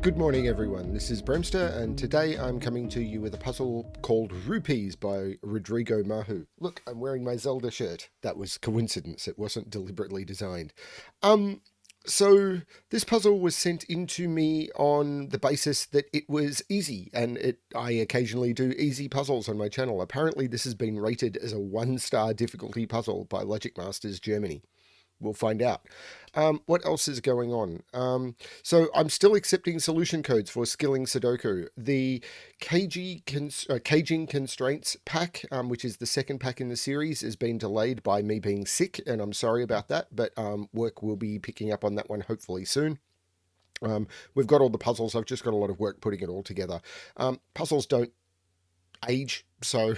Good morning everyone, this is Bremster and today I'm coming to you with a puzzle called Rupees by Rodrigo Mahu. Look, I'm wearing my Zelda shirt. That was coincidence, it wasn't deliberately designed. So this puzzle was sent in to me on the basis that it was easy, and I occasionally do easy puzzles on my channel. Apparently this has been rated as a 1-star difficulty puzzle by Logic Masters Germany. We'll find out. What else is going on? So I'm still accepting solution codes for Skilling Sudoku. The Cagey Constraints Pack, which is the second pack in the series, has been delayed by me being sick, and I'm sorry about that, but work will be picking up on that one hopefully soon. We've got all the puzzles. I've just got a lot of work putting it all together. Puzzles don't age, so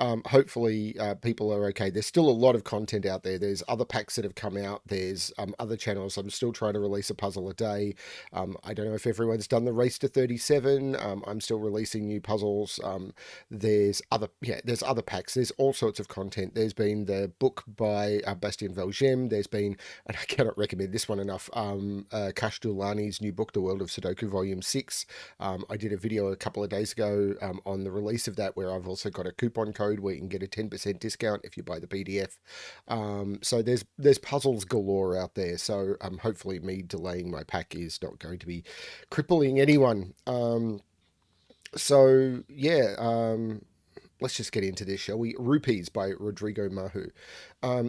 hopefully people are okay. There's still a lot of content out there. There's other packs that have come out. There's other channels. I'm still trying to release a puzzle a day. I don't know if everyone's done the race to 37. I'm still releasing new puzzles. There's other packs. There's all sorts of content. There's been the book by Bastien Valgem. There's been, and I cannot recommend this one enough, Kash Dulani's new book, The World of Sudoku Volume 6. I did a video a couple of days ago on the release of that, where I've also got a coupon code where you can get a 10% discount if you buy the PDF. So there's puzzles galore out there. So hopefully me delaying my pack is not going to be crippling anyone. So yeah, let's just get into this, shall we? Rupees by Rodrigo Mahu.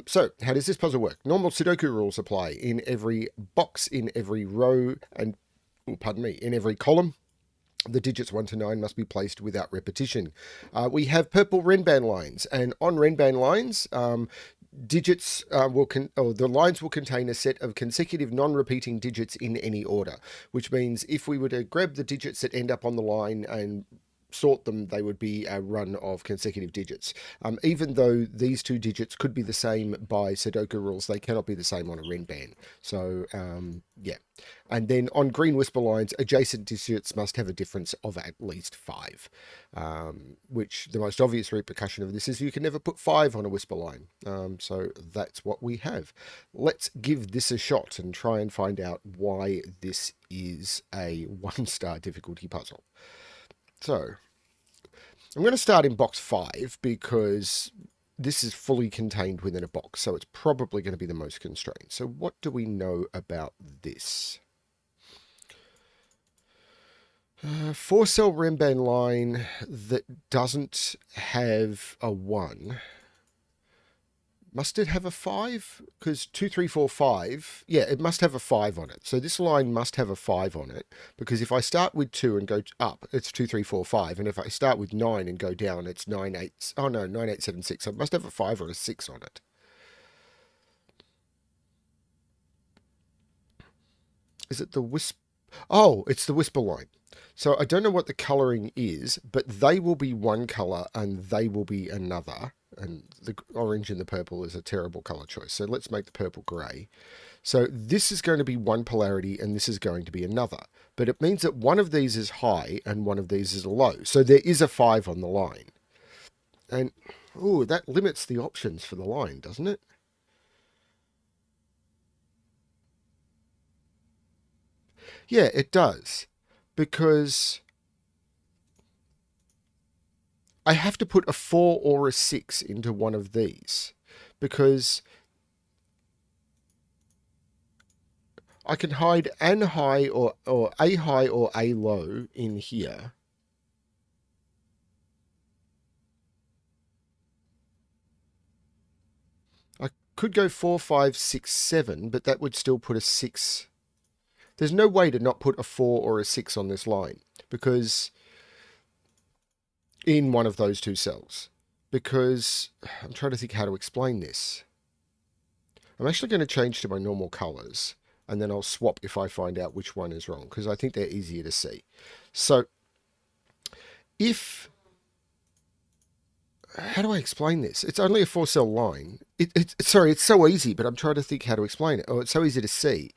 So how does this puzzle work? Normal Sudoku rules apply in every box, in every row, and in every column. The digits 1 to 9 must be placed without repetition. We have purple Renban lines, and on Renban lines, the lines will contain a set of consecutive non-repeating digits in any order, which means if we were to grab the digits that end up on the line and sort them, they would be a run of consecutive digits. Even though these two digits could be the same by Sudoku rules, they cannot be the same on a Renban. So, yeah. And then on green whisper lines, adjacent digits must have a difference of at least 5, which the most obvious repercussion of this is you can never put 5 on a whisper line. So that's what we have. Let's give this a shot and try and find out why this is a 1-star difficulty puzzle. So I'm going to start in box 5 because this is fully contained within a box, so it's probably going to be the most constrained. So what do we know about this? 4-cell Renban line that doesn't have a 1. Must it have a 5? Because 2, 3, 4, 5, yeah, it must have a 5 on it. So this line must have a 5 on it, because if I start with 2 and go up, it's 2, 3, 4, 5. And if I start with 9 and go down, it's 9, 8. Oh no, 9, 8, 7, 6. So it must have a 5 or a 6 on it. Is it the whisper? Oh, it's the whisper line. So I don't know what the colouring is, but they will be one colour and they will be another. And the orange and the purple is a terrible colour choice. So let's make the purple grey. So this is going to be one polarity and this is going to be another. But it means that one of these is high and one of these is low. So there is a 5 on the line. And, ooh, that limits the options for the line, doesn't it? Yeah, it does. Because I have to put a 4 or a 6 into one of these, because I can hide an high or a high or a low in here. I could go 4, 5, 6, 7, but that would still put a 6. There's no way to not put a 4 or a 6 on this line, because in one of those two cells, because I'm trying to think how to explain this. I'm actually going to change to my normal colors, and then I'll swap if I find out which one is wrong, because I think they're easier to see. So how do I explain this? It's only a 4-cell line. Sorry, it's so easy, but I'm trying to think how to explain it. Oh, it's so easy to see.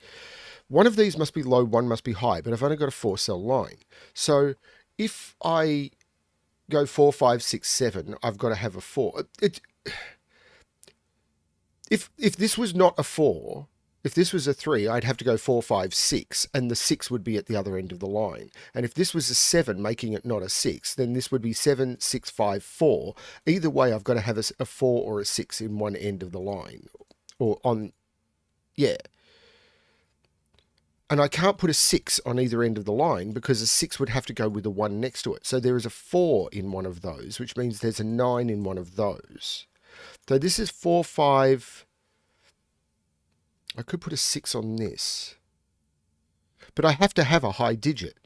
One of these must be low, one must be high, but I've only got a 4-cell line. So if I go 4, 5, 6, 7, I've got to have a 4. If this was not a 4, if this was a 3, I'd have to go 4, 5, 6, and the 6 would be at the other end of the line. And if this was a 7, making it not a 6, then this would be 7, 6, 5, 4. Either way, I've got to have a 4 or a 6 in one end of the line. Or on, yeah. And I can't put a 6 on either end of the line because a 6 would have to go with a 1 next to it. So there is a 4 in one of those, which means there's a 9 in one of those. So this is 4, 5... I could put a 6 on this. But I have to have a high digit.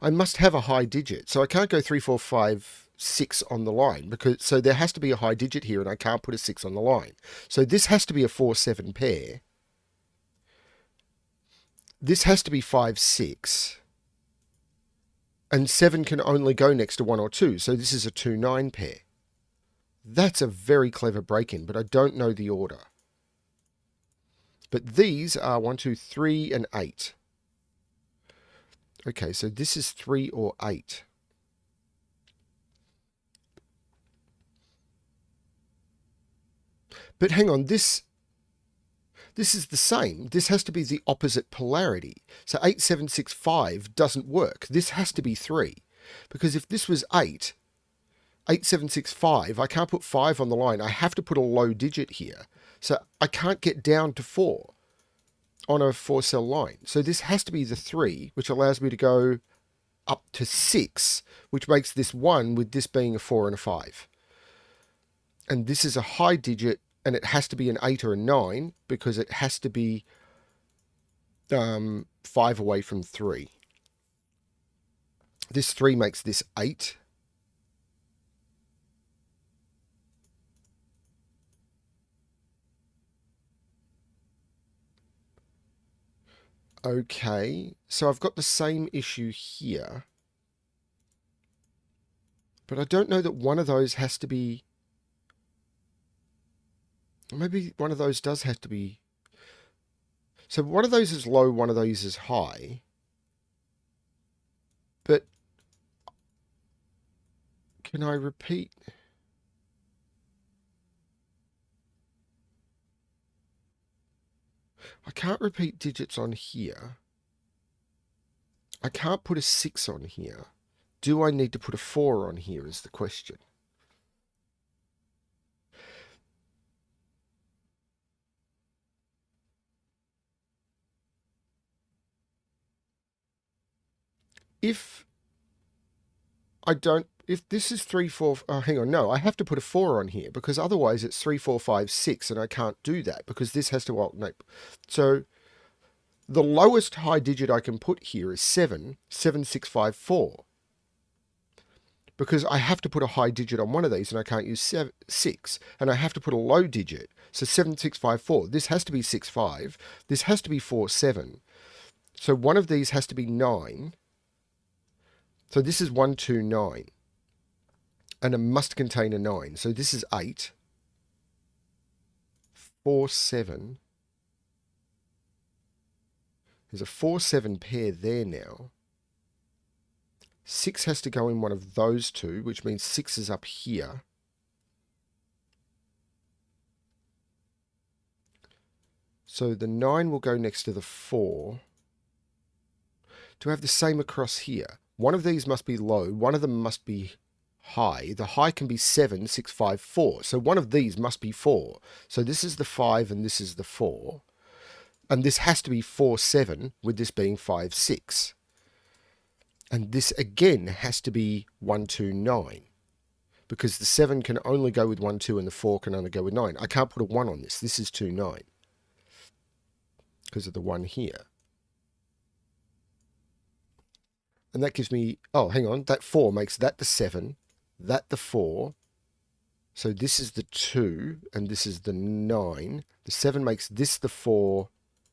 I must have a high digit. So I can't go 3, 4, 5, 6 on the line. So there has to be a high digit here and I can't put a 6 on the line. So this has to be a 4, 7 pair. This has to be 5, 6. And 7 can only go next to 1 or 2. So this is a 2, 9 pair. That's a very clever break-in, but I don't know the order. But these are 1, 2, 3, and 8. Okay, so this is 3 or 8. But hang on, this is the same. This has to be the opposite polarity. So 8, 7, 6, 5 doesn't work. This has to be 3. Because if this was 8, 8, 7, 6, 5, I can't put 5 on the line. I have to put a low digit here. So I can't get down to 4 on a 4-cell line. So this has to be the 3, which allows me to go up to 6, which makes this 1 with this being a 4 and a 5. And this is a high digit, and it has to be an 8 or a 9 because it has to be 5 away from 3. This 3 makes this 8. Okay, so I've got the same issue here. But I don't know that one of those has to be... Maybe one of those does have to be... So one of those is low, one of those is high. But can I repeat? I can't repeat digits on here. I can't put a 6 on here. Do I need to put a 4 on here is the question. If this is 3, 4, hang on, no, I have to put a 4 on here because otherwise it's 3, 4, 5, 6 and I can't do that because this has to alternate. So the lowest high digit I can put here is 7, 7, 6, 5, 4. Because I have to put a high digit on one of these and I can't use 6. And I have to put a low digit. So 7, 6, 5, 4. This has to be 6, 5. This has to be 4, 7. So one of these has to be 9. So this is 1, 2, 9. And it must contain a 9. So this is 8. 4, 7. There's a 4, 7 pair there now. 6 has to go in one of those two, which means 6 is up here. So the 9 will go next to the 4. To have the same across here, one of these must be low, one of them must be high. The high can be 7, 6, 5, 4. So one of these must be 4. So this is the 5 and this is the 4. And this has to be 4, 7, with this being 5, 6. And this again has to be 1, 2, 9. Because the 7 can only go with 1, 2, and the 4 can only go with 9. I can't put a 1 on this. This is 2, 9. Because of the 1 here. And that gives me... Oh, hang on. That 4 makes that the 7. That the 4. So this is the 2, and this is the 9. The 7 makes this the 4,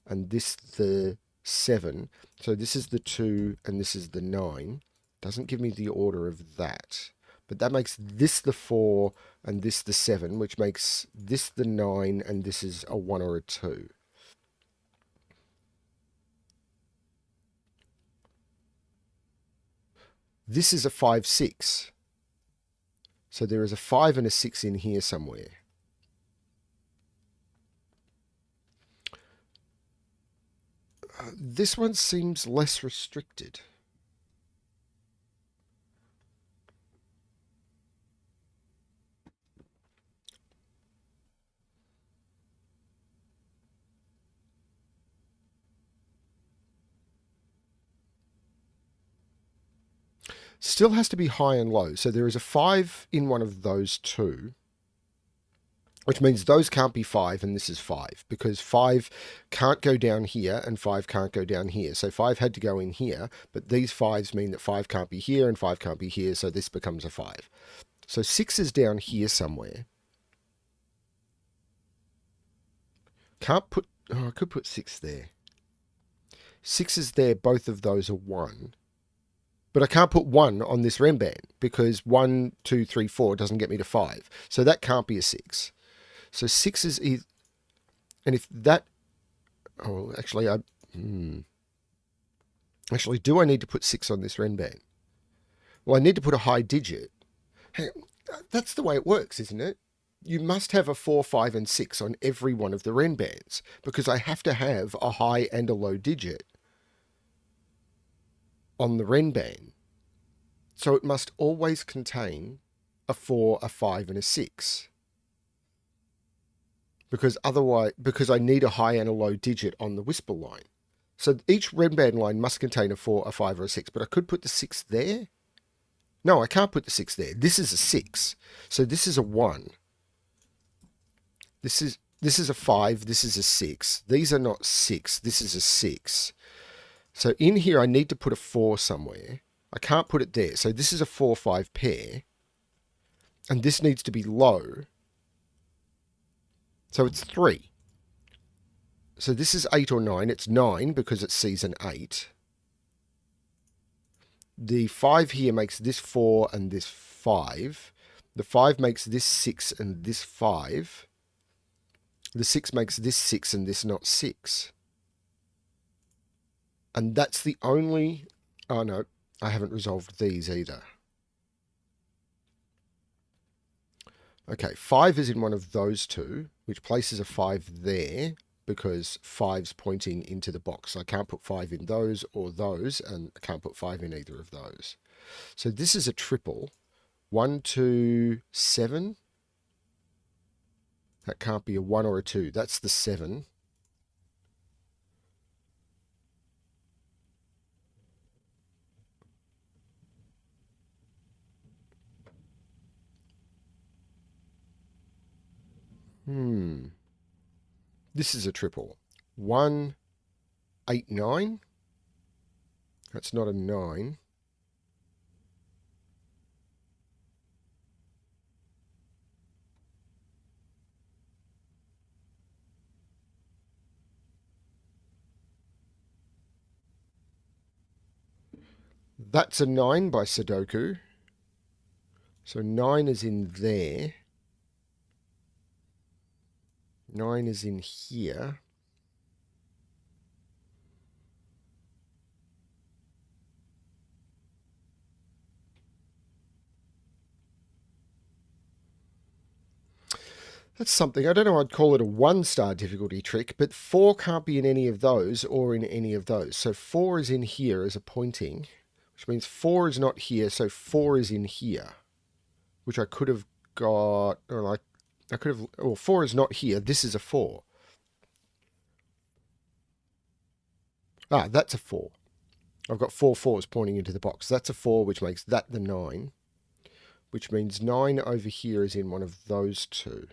and this the 7. So this is the 2 and this is the 9. Doesn't give me the order of that. But that makes this the 4 and this the 7, which makes this the 9 and this is a 1 or a 2. This is a 5, 6. So there is a 5 and a 6 in here somewhere. This one seems less restricted. Still has to be high and low. So there is a 5 in one of those two, which means those can't be 5 and this is 5, because 5 can't go down here and 5 can't go down here. So 5 had to go in here, but these 5s mean that 5 can't be here and 5 can't be here, so this becomes a 5. So 6 is down here somewhere. Can't put... Oh, I could put 6 there. 6 is there, both of those are 1. But I can't put 1 on this Renban, because 1, 2, 3, 4 doesn't get me to 5. So that can't be a 6. So 6 is either... And if that... Oh, actually, Actually, do I need to put 6 on this Renban? Well, I need to put a high digit. Hey, that's the way it works, isn't it? You must have a 4, 5, and 6 on every one of the Renbans, because I have to have a high and a low digit on the Renban. So it must always contain a 4, a 5, and a 6. Because I need a high and a low digit on the whisper line. So each Renban line must contain a 4, a 5, or a 6. But I could put the 6 there. No, I can't put the 6 there. This is a 6. So this is a 1. This is a 5. This is a 6. These are not 6. This is a 6. So in here, I need to put a 4 somewhere. I can't put it there. So this is a 4, 5 pair. And this needs to be low. So it's 3. So this is 8 or 9. It's 9 because it sees an 8. The 5 here makes this 4 and this 5. The 5 makes this 6 and this 5. The 6 makes this 6 and this not 6. And that's the only... Oh, no. I haven't resolved these either. Okay, 5 is in one of those two, which places a 5 there, because 5's pointing into the box. I can't put 5 in those or those, and I can't put 5 in either of those. So this is a triple. 1, 2, 7. That can't be a 1 or a 2. That's the 7. This is a triple. 1, 8, 9. That's not a 9. That's a 9 by Sudoku. So 9 is in there. 9 is in here. That's something. I don't know, I'd call it a 1-star difficulty trick, but 4 can't be in any of those or in any of those. So 4 is in here as a pointing, which means 4 is not here, so 4 is in here, which I could have got, or like, I could have, well, 4 is not here. This is a 4. Ah, that's a 4. I've got 4 4s pointing into the box. That's a 4, which makes that the 9, which means 9 over here is in one of those two.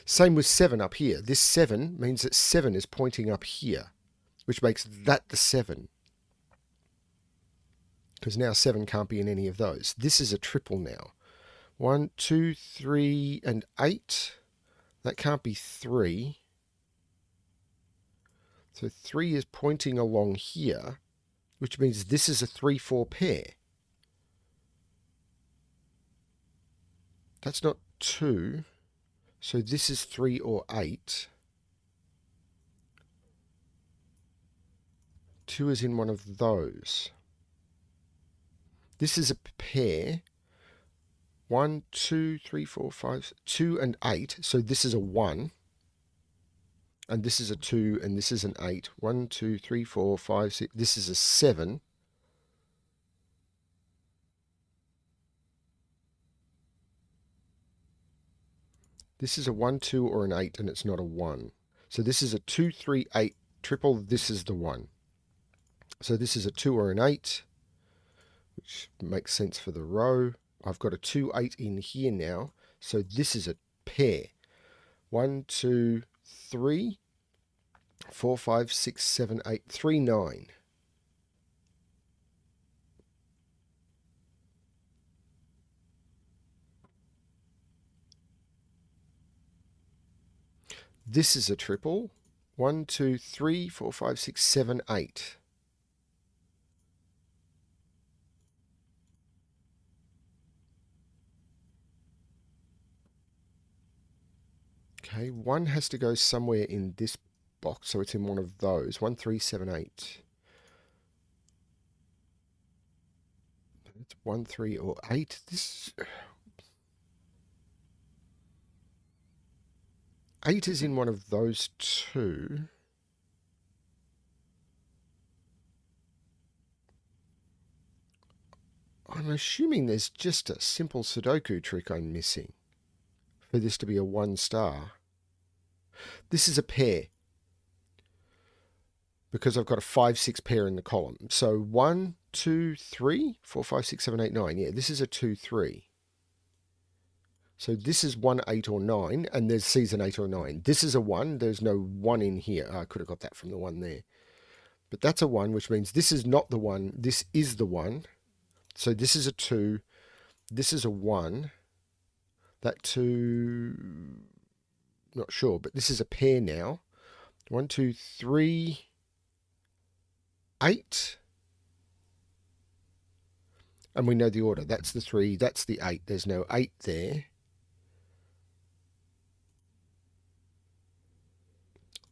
Same with 7 up here. This 7 means that 7 is pointing up here, which makes that the 7. Because now 7 can't be in any of those. This is a triple now. 1, 2, 3, and 8. That can't be 3. So 3 is pointing along here, which means this is a 3, 4 pair. That's not 2. So this is 3 or 8. 2 is in one of those. This is a pair. 1, 2, 3, 4, 5, 2 and 8. So this is a 1. And this is a 2, and this is an 8. 1, 2, 3, 4, 5, 6. This is a 7. This is a 1, 2, or an 8, and it's not a 1. So this is a 2, 3, 8 triple. This is the 1. So this is a 2 or an 8, which makes sense for the row. I've got a 2, 8 in here now. So this is a pair. 1, 2, 3, 4, 5, 6, 7, 8, 3, 9. This is a triple. 1, 2, 3, 4, 5, 6, 7, 8. Okay, 1 has to go somewhere in this box, so it's in one of those. 1, 3, 7, 8. It's 1, 3, or 8. This 8 is in one of those two. I'm assuming there's just a simple Sudoku trick I'm missing for this to be a 1 star. This is a pair because I've got a 5, 6 pair in the column. So 1, 2, 3, 4, 5, 6, 7, 8, 9. Yeah, this is a 2, 3. So this is 1, 8, or 9, and there's C's an 8 or 9. This is a 1. There's no 1 in here. I could have got that from the 1 there. But that's a 1, which means this is not the 1. This is the 1. So this is a 2. This is a 1. That 2, not sure, but this is a pair now. 1, 2, 3, 8. And we know the order. That's the 3, that's the 8. There's no 8 there.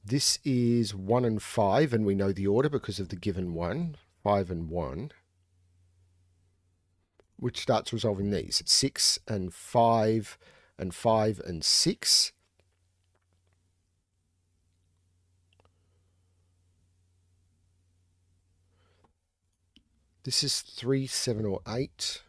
This is 1 and 5, and we know the order because of the given 1. 5 and 1. Which starts resolving these. 6 and 5 and 5 and 6. This is 3, 7, or 8.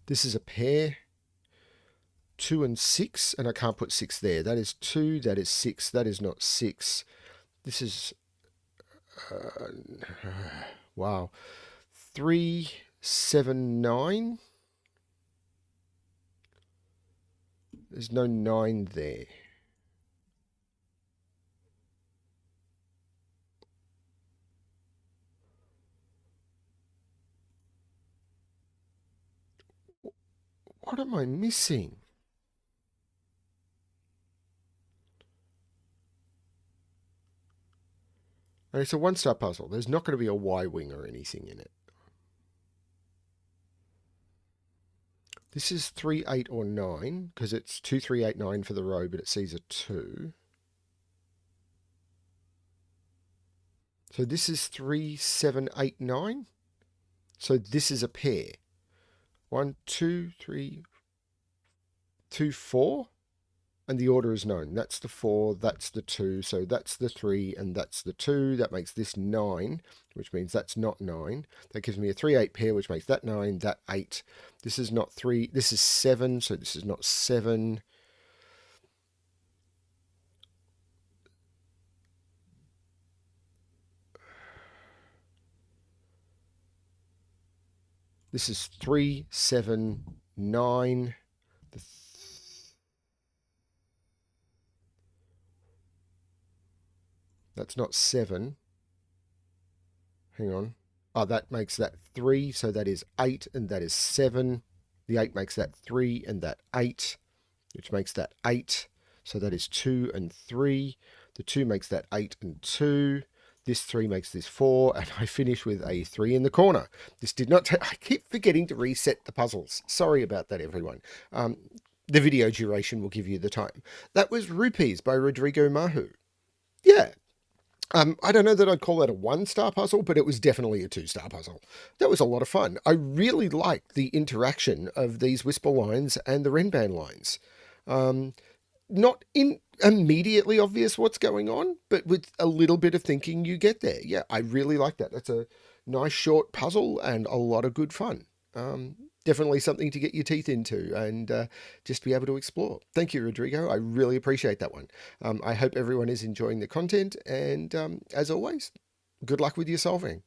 This is a pair. 2 and 6, and I can't put 6 there. That is 2, that is 6, that is not 6. This is, wow, 3, 7, 9. There's no 9 there. What am I missing? And it's a 1-star puzzle. There's not going to be a Y-wing or anything in it. This is 3, 8, or 9, because it's 2, 3, 8, 9 for the row, but it sees a 2. So this is 3, 7, 8, 9. So this is a pair. 1, 2, 3, 2, 4. And the order is known. That's the 4, that's the 2, so that's the 3, and that's the 2. That makes this 9, which means that's not 9. That gives me a 3, 8 pair, which makes that 9, that 8. This is not 3, this is 7, so this is not 7. This is 3, 7, 9. That's not 7. Hang on. Oh, that makes that 3, so that is 8, and that is 7. The 8 makes that 3, and that 8, which makes that 8. So that is 2 and 3. The 2 makes that 8 and 2. This 3 makes this 4, and I finish with a 3 in the corner. This did not I keep forgetting to reset the puzzles. Sorry about that, everyone. The video duration will give you the time. That was Rupees by Rodrigo Mahu. Yeah. I don't know that I'd call that a 1-star puzzle, but it was definitely a 2-star puzzle. That was a lot of fun. I really liked the interaction of these Whisper lines and the Renban lines. Not immediately obvious what's going on, but with a little bit of thinking, you get there. Yeah, I really like that. That's a nice short puzzle and a lot of good fun. Definitely something to get your teeth into and just be able to explore. Thank you, Rodrigo. I really appreciate that one. I hope everyone is enjoying the content, and as always, good luck with your solving.